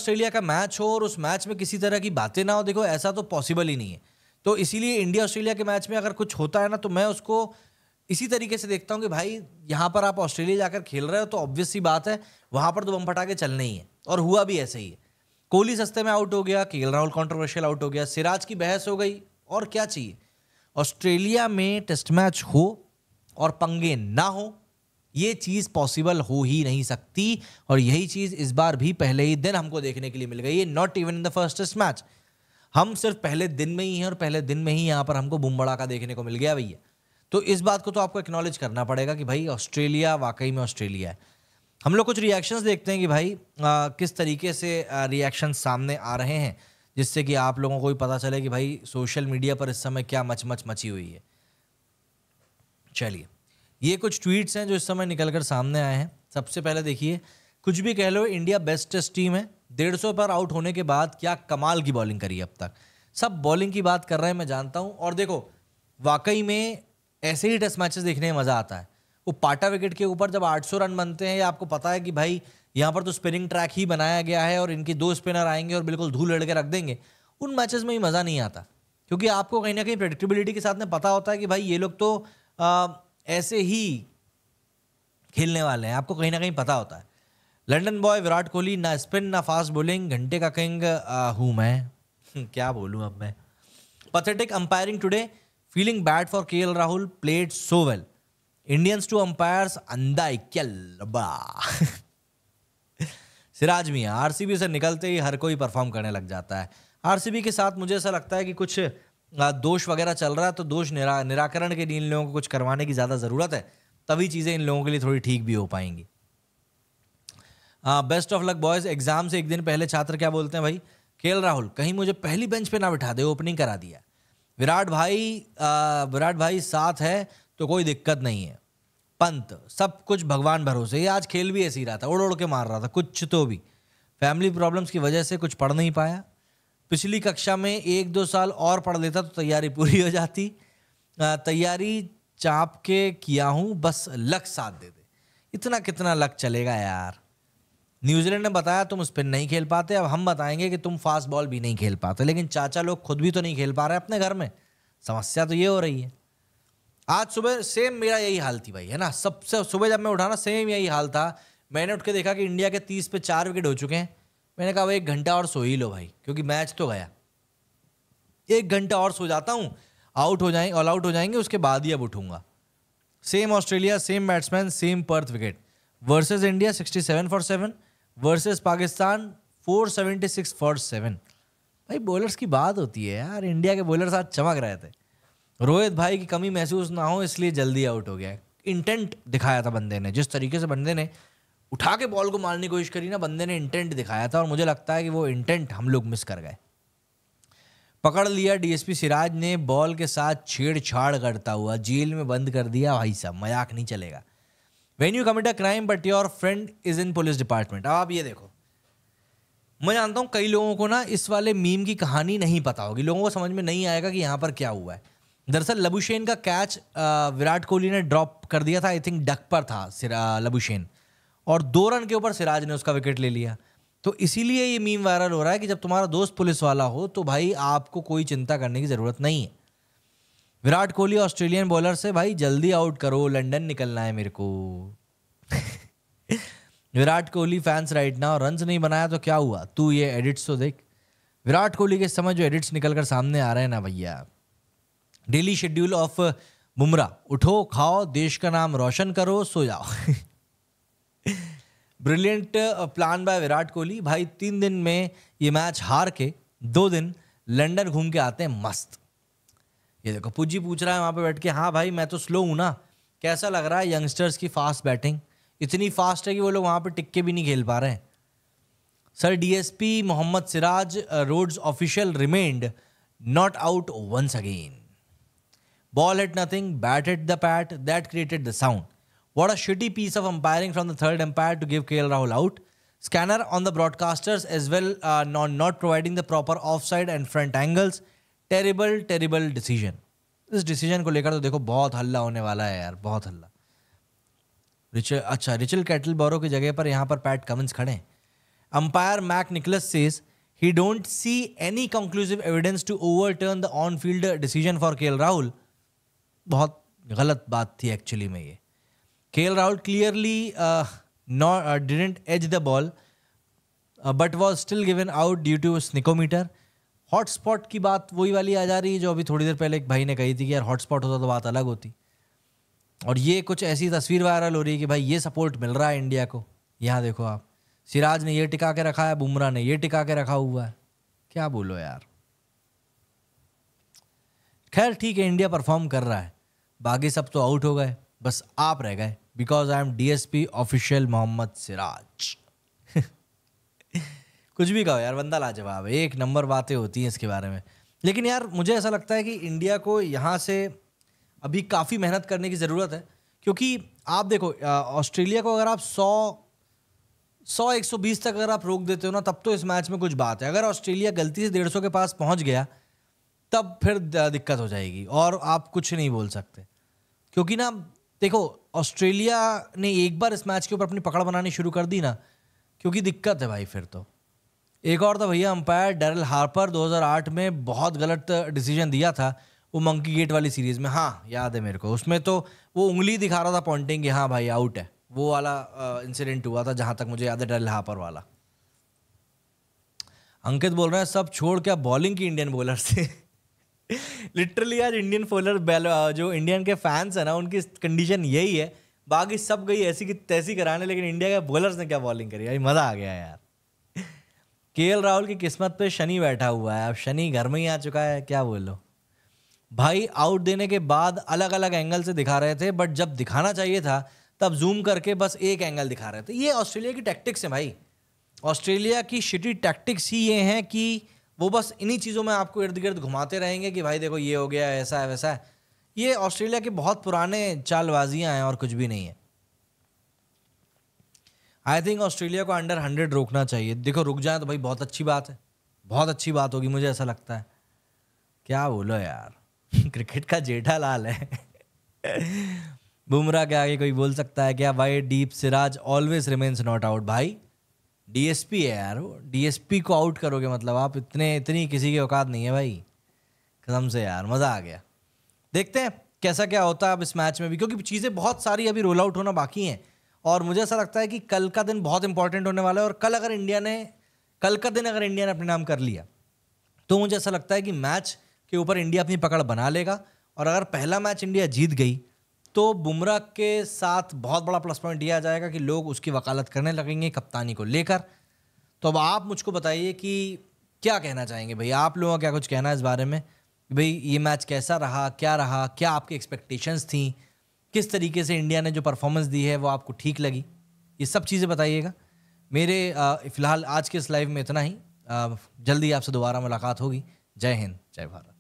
Australia का match हो और उस मैच में किसी तरह की बातें ना हो, देखो ऐसा तो पॉसिबल ही नहीं है। तो इसीलिए इंडिया ऑस्ट्रेलिया के मैच में अगर कुछ होता है ना, तो मैं उसको इसी तरीके से देखता हूँ कि भाई यहाँ पर आप ऑस्ट्रेलिया जाकर खेल रहे हो तो ऑब्वियस सी बात है वहाँ पर तो बम फटाके चलने ही है, और हुआ भी ऐसे ही है। कोहली सस्ते में आउट हो गया, केएल राहुल कंट्रोवर्शियल आउट हो गया, सिराज की बहस हो गई, और क्या चाहिए। ऑस्ट्रेलिया में टेस्ट मैच हो और पंगे ना हो, ये चीज़ पॉसिबल हो ही नहीं सकती, और यही चीज़ इस बार भी पहले ही दिन हमको देखने के लिए मिल गई है। Not even in the first test match, हम सिर्फ पहले दिन में ही हैं और पहले दिन में ही यहाँ पर हमको बूम बड़ाका देखने को मिल गया भैया। तो इस बात को तो आपको एक्नॉलेज करना पड़ेगा कि भाई ऑस्ट्रेलिया वाकई में ऑस्ट्रेलिया है। हम लोग कुछ रिएक्शंस देखते हैं कि भाई किस तरीके से रिएक्शंस सामने आ रहे हैं, जिससे कि आप लोगों को भी पता चले कि भाई सोशल मीडिया पर इस समय क्या मची हुई है। चलिए, ये कुछ ट्वीट्स हैं जो इस समय निकलकर सामने आए हैं। सबसे पहले देखिए, कुछ भी कह लो, इंडिया बेस्ट टेस्ट टीम है। 150 पर आउट होने के बाद क्या कमाल की बॉलिंग करी अब तक। सब बॉलिंग की बात कर रहे हैं, मैं जानता हूं। और देखो, वाकई में ऐसे ही टेस्ट मैचेस देखने में मज़ा आता है। वो पाटा विकेट के ऊपर जब 800 रन बनते हैं, या आपको पता है कि भाई यहाँ पर तो स्पिनिंग ट्रैक ही बनाया गया है और इनके 2 स्पिनर आएंगे और बिल्कुल धूल लड़ के रख देंगे, उन मैचेस में ही मज़ा नहीं आता, क्योंकि आपको कहीं ना कहीं प्रेडिक्टेबिलिटी के साथ में पता होता है कि भाई ये लोग तो ऐसे ही खेलने वाले हैं, आपको कहीं ना कहीं पता होता है। लंदन बॉय विराट कोहली, ना स्पिन ना फास्ट बॉलिंग, घंटे का किंग हूँ मैं। क्या बोलूँ अब मैं। Pathetic umpiring today, feeling bad for KL Rahul, played so well, Indians to umpires अंदाई क्या। सिराज मियां, आरसीबी से निकलते ही हर कोई परफॉर्म करने लग जाता है। आरसीबी के साथ मुझे ऐसा लगता है कि कुछ दोष वगैरह चल रहा है, तो दोष निराकरण के लिए इन लोगों को कुछ करवाने की ज़्यादा ज़रूरत है, तभी चीज़ें इन लोगों के लिए थोड़ी ठीक भी हो पाएंगी। Best of luck boys. Exam से एक दिन पहले छात्र क्या बोलते हैं भाई, केएल राहुल कहीं मुझे पहली बेंच पे ना बिठा दे, ओपनिंग करा दिया। विराट भाई साथ है तो कोई दिक्कत नहीं है। पंत, सब कुछ भगवान भरोसे। ये आज खेल भी ऐसे ही रहा था, उड़ उड़ के मार रहा था कुछ तो भी। फैमिली प्रॉब्लम्स की वजह से कुछ पढ़ नहीं पाया। पिछली कक्षा में 1-2 साल और पढ़ लेता तो तैयारी पूरी हो जाती। तैयारी चाप के किया हूँ, बस लक साथ दे दे। इतना कितना लक चलेगा यार। न्यूजीलैंड ने बताया तुम स्पिन नहीं खेल पाते, अब हम बताएंगे कि तुम फास्ट बॉल भी नहीं खेल पाते। लेकिन चाचा लोग खुद भी तो नहीं खेल पा रहे अपने घर में। समस्या तो ये हो रही है। आज सुबह सेम मेरा यही हाल थी भाई, है ना। सबसे सुबह जब मैं उठा ना, सेम यही हाल था। मैंने उठ के देखा कि इंडिया के 30 पे 4 विकेट हो चुके हैं। मैंने कहा भाई 1 घंटा और सो ही लो भाई, क्योंकि मैच तो गया। 1 घंटा और सो जाता हूँ, ऑल आउट हो जाएंगे, उसके बाद ही अब उठूंगा। Same Australia, same batsman, same Perth wicket. Versus India 67 for 7, versus Pakistan 476 for 7। भाई बॉलर्स की बात होती है यार, इंडिया के बॉलर्स आज चमक रहे थे। रोहित भाई की कमी महसूस ना हो इसलिए जल्दी आउट हो गया। इंटेंट दिखाया था बंदे ने, जिस तरीके से बंदे ने उठा के बॉल को मारने की कोशिश करी ना, बंदे ने इंटेंट दिखाया था, और मुझे लगता है कि वो इंटेंट हम लोग मिस कर गए। पकड़ लिया डीएसपी सिराज ने बॉल के साथ छेड़छाड़ करता हुआ, जेल में बंद कर दिया भाई साहब, मजाक नहीं चलेगा। When you commit a crime but your friend is in police department. अब आप ये देखो, मैं जानता हूँ कई लोगों को ना इस वाले मीम की कहानी नहीं पता होगी, लोगों को समझ में नहीं आएगा कि यहाँ पर क्या हुआ है। दरअसल लबुशेन का कैच विराट कोहली ने ड्रॉप कर दिया था, आई थिंक डक पर था लबुशेन, और 2 रन के ऊपर सिराज ने उसका विकेट ले लिया। तो इसीलिए ये मीम वायरल हो रहा है कि जब तुम्हारा दोस्त पुलिस वाला हो तो भाई आपको कोई चिंता करने की ज़रूरत नहीं है। विराट कोहली ऑस्ट्रेलियन बॉलर से भाई जल्दी आउट करो, लंदन निकलना है मेरे को। Virat Kohli fans right now, runs नहीं बनाया तो क्या हुआ, तू ये एडिट्स तो देख। विराट कोहली के समय जो एडिट्स निकल कर सामने आ रहे हैं ना भैया। डेली शेड्यूल ऑफ बुमराह, उठो खाओ देश का नाम रोशन करो सो जाओ। Brilliant plan by Virat Kohli. भाई 3 दिन में ये मैच हार के 2 दिन लंदन घूम के आते हैं मस्त। ये देखो पुज्जी पूछ रहा है वहाँ पे बैठ के, हाँ भाई मैं तो स्लो हूँ ना, कैसा लग रहा है यंगस्टर्स की फास्ट बैटिंग। इतनी फास्ट है कि वो लोग वहाँ पे टिक्के भी नहीं खेल पा रहे हैं। Sir DSP Mohammed Siraj roads official remained not out once again. Ball hit nothing, bat hit the pad, that created the sound. What a shitty piece of umpiring from the third umpire to give KL Rahul out. Scanner on the broadcasters as well, not providing the proper offside and front angles. Terrible decision. इस decision को लेकर तो देखो बहुत हल्ला होने वाला है यार, बहुत हल्ला। रिचल कैटल बोरो की जगह पर यहाँ पर पैट कमिंस खड़े हैं। Umpire Mac Nicholas says he don't see any conclusive evidence to overturn the on-field decision for KL Rahul. बहुत गलत बात थी एक्चुअली में ये. KL Rahul clearly didn't edge the ball, but was still given out due to sneakometer. Hotspot की बात वही वाली आ जा रही है जो अभी थोड़ी देर पहले एक भाई ने कही थी कि यार हॉटस्पॉट होता तो बात अलग होती. और ये कुछ ऐसी तस्वीर वायरल हो रही है कि भाई ये सपोर्ट मिल रहा है इंडिया को. यहाँ देखो आप, सिराज ने ये टिका के रखा है, बुमराह ने ये टिका के रखा हुआ है. क्या बोलो यार. खैर ठीक है, इंडिया परफॉर्म कर रहा है, बाकी सब तो आउट हो गए, बस आप रह गए. Because I am DSP official Mohammed Siraj. कुछ भी कहो यार, बंदा लाजवाब है, एक नंबर बातें होती हैं इसके बारे में. लेकिन यार मुझे ऐसा लगता है कि इंडिया को यहाँ से अभी काफ़ी मेहनत करने की ज़रूरत है. क्योंकि आप देखो ऑस्ट्रेलिया को अगर आप 100-120 तक अगर आप रोक देते हो ना, तब तो इस मैच में कुछ बात है. अगर ऑस्ट्रेलिया गलती से 150 के पास पहुँच गया तब फिर दिक्कत हो जाएगी और आप कुछ नहीं बोल सकते. क्योंकि ना देखो, ऑस्ट्रेलिया ने एक बार इस मैच के ऊपर अपनी पकड़ बनानी शुरू कर दी ना, क्योंकि दिक्कत है भाई फिर तो. एक और था भैया अंपायर डैरल हार्पर, 2008 में बहुत गलत डिसीजन दिया था वो मंकी गेट वाली सीरीज में. हाँ याद है मेरे को, उसमें तो वो उंगली दिखा रहा था पॉइंटिंग कि हाँ भाई आउट है. वो वाला इंसिडेंट हुआ था जहाँ तक मुझे याद है, डैरल हार्पर वाला. अंकित बोल रहे हैं सब छोड़ क्या बॉलिंग की इंडियन बॉलर से. लिटरली आज इंडियन बॉलर जो इंडियन के फैंस है ना, उनकी कंडीशन यही है. बाकी सब गई ऐसी की तैसी कराने, लेकिन इंडिया के बॉलर्स ने क्या बॉलिंग करी भाई, मज़ा आ गया यार. KL राहुल की किस्मत पे शनि बैठा हुआ है. अब शनि घर में ही आ चुका है, क्या बोलो भाई. आउट देने के बाद अलग अलग एंगल से दिखा रहे थे, बट जब दिखाना चाहिए था तब जूम करके बस एक एंगल दिखा रहे थे. ये ऑस्ट्रेलिया की टैक्टिक्स है भाई. ऑस्ट्रेलिया की शिटी टैक्टिक्स ही ये हैं कि वो बस इन्हीं चीज़ों में आपको इर्द गिर्द घुमाते रहेंगे कि भाई देखो ये हो गया, ऐसा है वैसा है. ये ऑस्ट्रेलिया के बहुत पुराने चालबाजियाँ हैं और कुछ भी नहीं है. आई थिंक ऑस्ट्रेलिया को अंडर 100 रोकना चाहिए. देखो रुक जाए तो भाई बहुत अच्छी बात है, बहुत अच्छी बात होगी, मुझे ऐसा लगता है. क्या बोलो यार. क्रिकेट का जेठालाल है. बुमराह के आगे कोई बोल सकता है क्या भाई. Deep Siraj always remains not out. भाई DSP है यार, DSP को आउट करोगे मतलब आप इतनी किसी की औकात नहीं है भाई, कसम से यार. मज़ा आ गया. देखते हैं कैसा क्या होता है अब इस मैच में भी, क्योंकि चीज़ें बहुत सारी अभी रोल आउट होना बाकी हैं. और मुझे ऐसा लगता है कि कल का दिन बहुत इंपॉर्टेंट होने वाला है. और कल का दिन अगर इंडिया ने अपने नाम कर लिया तो मुझे ऐसा लगता है कि मैच के ऊपर इंडिया अपनी पकड़ बना लेगा. और अगर पहला मैच इंडिया जीत गई तो बुमराह के साथ बहुत बड़ा प्लस पॉइंट दिया जाएगा कि लोग उसकी वकालत करने लगेंगे कप्तानी को लेकर. तो अब आप मुझको बताइए कि क्या कहना चाहेंगे भाई, आप लोगों का क्या कुछ कहना है इस बारे में. भाई ये मैच कैसा रहा, क्या आपकी एक्सपेक्टेशंस थी, किस तरीके से इंडिया ने जो परफॉर्मेंस दी है वो आपको ठीक लगी, ये सब चीज़ें बताइएगा. मेरे फ़िलहाल आज के इस लाइव में इतना ही. जल्दी आपसे दोबारा मुलाकात होगी. जय हिंद, जय भारत.